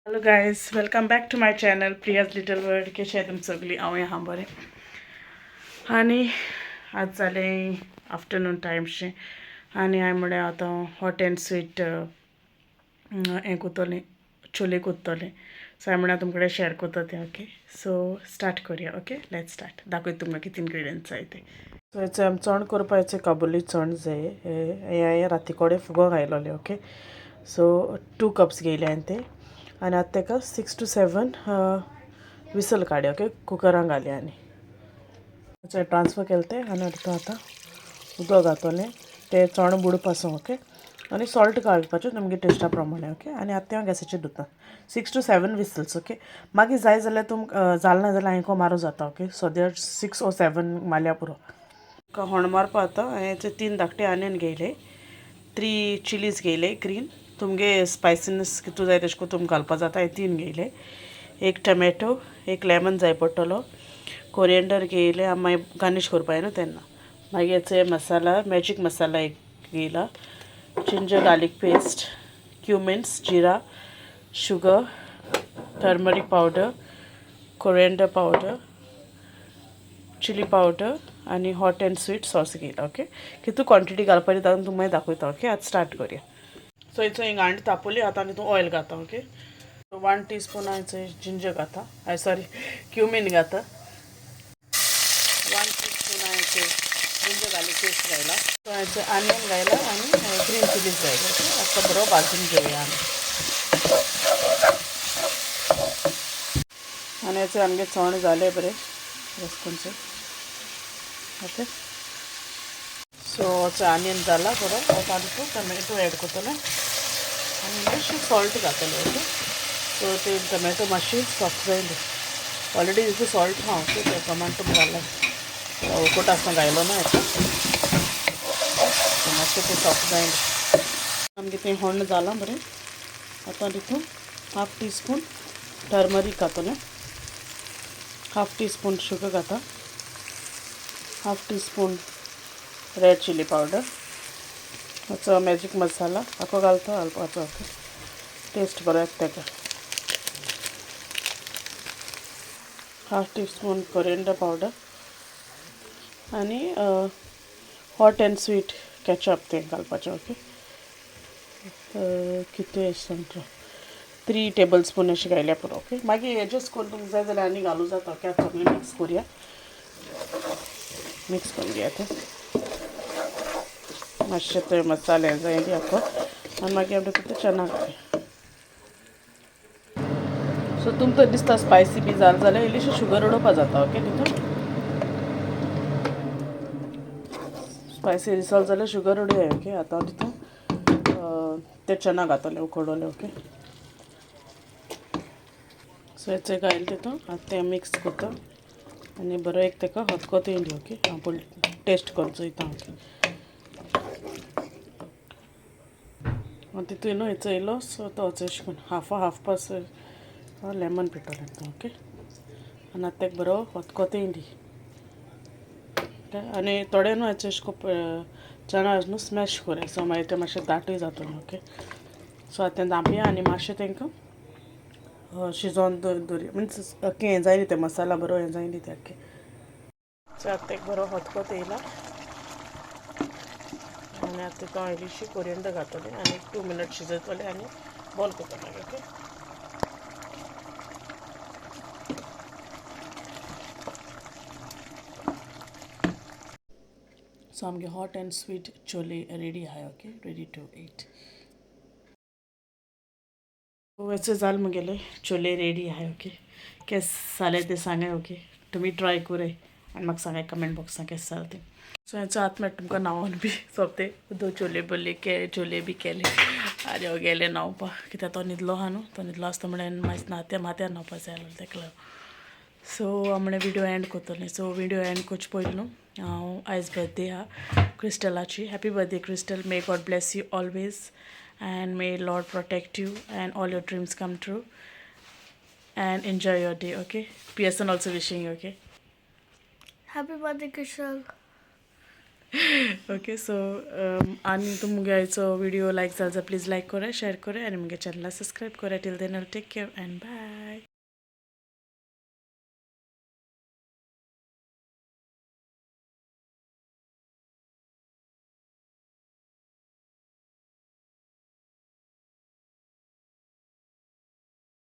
Hello guys, welcome back to my channel Priya's little world. कशें तुम सगळीं? हांव हाँ बरें. आनी आज जालें आफ्टरनून टायमशें आनी हांवें म्हळें आतां हॉट एंड स्वीट हें कोत्तोलें, छोले कोत्तोलें. सो हांवें म्हळें तुमचे कडेन शेअर कोत्ता तें. ओके, सो स्टार्ट करुया. Okay, let's start. दाखयता तुमकां कितें इन्ग्रिडियंट्स जाय ते. सो हेचें आमी चण करपाचें काबुली चण जाय. हे राती कोडे फुगो घायलोले. ओके, सो 2 कप्स घेयले हांवें ते. आनी आतां ताका 6 to 7 विसल काडया. ओके, कुकरान घालया आनी ट्रान्सफर केलें तें. आनी तितून आतां उदक घातलें तें चण बुडप पासून. ओके, आनी सॉल्ट घालपाचें तुमगे टेस्टा प्रमाणे. ओके, आनी आतां हांव गॅसाचेर दवरता 6 to 7 विसल्स. ओके, मागीर जाय जाल्यार तुमकां जालना जाल्यार आनीको मारूं जाता. ओके, सो देट 6 or 7 मारल्यार पुरो. तुका होण मारपा आतां हांवें 3 धाकटे आनियन घेयले, 3 चिलीज घेयले ग्रीन. तुमगे स्पायसीनेस कितू जाय तेशें कोन्न तुमी घालपा जाता. हांवें 3 घेयले. 1 टमॅटो, 1 लेमन जाय पडटलो, कोरिएंडर घेयले. आमी मागीर गार्निश करपाय न्हू तेन्ना. मागीर हेचो मसाला, मॅजीक मसाला एक घेयला, जिंजर गार्लीक पेस्ट, क्युमिन्स, जिरा, sugar, turmeric powder, coriander powder, chilli powder आनी हॉट एंड स्वीट सॉस घेयला. ओके, कितू क्वॉन्टिटी घालपाची तातूंत तुमकां मागीर दाखयता. ओके, आतां स्टार्ट करुया. सो हेचो हिंग हांडी तापोवली. आतां तितून ऑयल घाता. ओके, 1 टीस्पून हांवें जिंजर घाता, सॉरी क्युमीन घाता. 1 टीस्पून हांवें जिंजर गार्लीक पेस्ट घायला. सो हांवें आनियन घायला आनी ग्रीन चिलीज घायला. ओके, आतां बरो भाजून घेवया आमी. आनी हेचें आमगे चण जालें बरें रसकोनचें. ओके, सो हो आनियन जाला बरो. आतां तितून टमॅटो एड कोत्तोलें आनी मातशें सॉल्ट घातलें. ओके, सो ते टमॅटो मातशी सॉफ्ट जायली. ऑलरेडी तितून सॉल्ट आहा. ओके, ते प्रमाण तुमी घाला. उकोट आसतना घायलो ना हेका, मातशें तें सॉफ्ट जायलें. आमगे तें होण्ण जालां बरें. आतां तितून 1/2 टीस्पून टर्मरीक घातलें, 1/2 टीस्पून शुगर घाता, 1/2 टीस्पून रेड चिली पावडर, मातसो मॅजीक मसाला आखो घालपाचो. ओके, टेस्ट बरो येता तेका. 1/2 टीस्पून कोरिएंडर पावडर आनी हॉट एंड स्वीट केचप तें घालपाचें. ओके, कितें अशें सांगता 3 टेबल स्पून अशें घायल्या पुरो. ओके, मागीर एडजस्ट करून तुमकां जाय जाल्यार आनी घालूं जाता. ओके, आतां सगळें मिक्स करुया. मिक्स करून घेया तें मातशें ते मसाले हें जायली आखो. आनी मागीर आमी तितून चना घालया. सो तुमकां दिसता स्पायसी बी जालें जाल्यार इल्लीशी शुगर उडोवपा जाता. ओके, तितून स्पायसी दिसलें जाल्यार शुगर उडोवया. ओके, आतां तितून ते चना घातले उकडोले. ओके, सो हेचें घायले तितून. आतां तें मिक्स कोत्ता आनी बरो एक तेका खतखतो येयली. ओके, हांव पयलीं टेस्ट करून चोयता. ओके, तितून न्हू हेचो येयलो. सो तो अशें करून हाफ पास लेमन पिटोलें तितून. ओके, आनी आतां तेका बरो खतखतो येयली. आनी थोडे न्हू हेचें अशें कोन्न चना न्हू स्मॅश कोरया. सो मागीर तें मातशें दाटूय जातलें. ओके, सो आतां तें धांपया आनी मातशें तेंकां शिजोवन दवरया. मिन्स हें जायली तें मसाला बरो हें जायली तें. ओके, सो आतां तेका बरो खतखतो येयला आनी आतां तितून हांव इल्लीशी कोरिएंडर घातलें आनी 2 मिनट शिजयतलें आनी बॉयल कोत्तलें. ओके, सो आमगे hot and sweet chole ready आहाय. Okay, ready to eat. वैसे जाल मुगेले छोले रेडी आहाय. ओके, केस जालें ते सांगाय. ओके, तुमी ट्राय कोराय आनी म्हाका सांगाय कमेंट बॉक्सान केस जालें तें. सो हेचो आतां मागीर तुमकां न्हांवोन बी सोंपते. दो छोले बोले छोले बी केले आनी हांव गेलें न्हांवपा. कित्याक तो न्हिदलो आहा न्हू. तो न्हिदलो आसता म्हळ्यार मागीर माथ्यार न्हांवपा जाय आसलें तेका लागून. सो हांव म्हळें विडियो एंड कोत्तोलें. सो विडियो एंड करचे पयलीं न्हू हांव आयज बर्थडे आहा क्रिस्टलाची. Happy birthday Crystal. May God bless you always and may Lord protect you and all your dreams come true and enjoy your day. Okay, PSN also wishing you. Okay, Happy birthday, Krystal. Okay so आनी तुमगे so video लायक जाल please लायक करा share करा आनी मुगे चॅनला subscribe करा till then take care and bye.